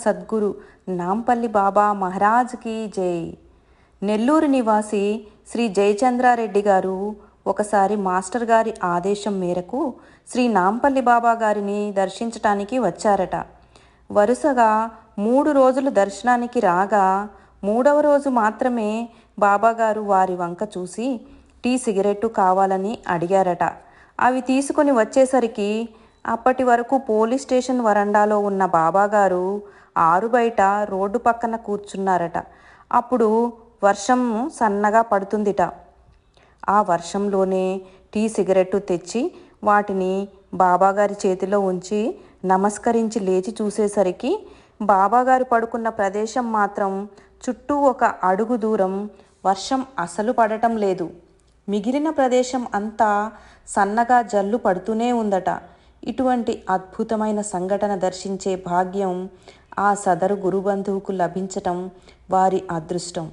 సద్గురు నాంపల్లి బాబా మహారాజ్కి జై. నెల్లూరు నివాసి శ్రీ జయచంద్రారెడ్డి గారు ఒకసారి మాస్టర్ గారి ఆదేశం మేరకు శ్రీ నాంపల్లి బాబా గారిని దర్శించటానికి వచ్చారట. వరుసగా 3 రోజులు దర్శనానికి రాగా 3వ రోజు మాత్రమే బాబాగారు వారి వంక చూసి టీ సిగరెట్టు కావాలని అడిగారట. అవి తీసుకొని వచ్చేసరికి అప్పటి వరకు పోలీస్ స్టేషన్ వరండాలో ఉన్న బాబాగారు ఆరు బయట రోడ్డు పక్కన కూర్చున్నారట. అప్పుడు వర్షం సన్నగా పడుతుందిట. ఆ వర్షంలోనే టీ సిగరెట్టు తెచ్చి వాటిని బాబాగారి చేతిలో ఉంచి నమస్కరించి లేచి చూసేసరికి బాబాగారు పడుకున్న ప్రదేశం మాత్రం చుట్టూ 1 అడుగు దూరం వర్షం అసలు పడటం లేదు. మిగిలిన ప్రదేశం అంతా సన్నగా జల్లు పడుతూనే ఉందట. ఇటువంటి అద్భుతమైన సంఘటన దర్శించే భాగ్యం ఆ సదరు గురుబంధువుకు లభించటం వారి అదృష్టం.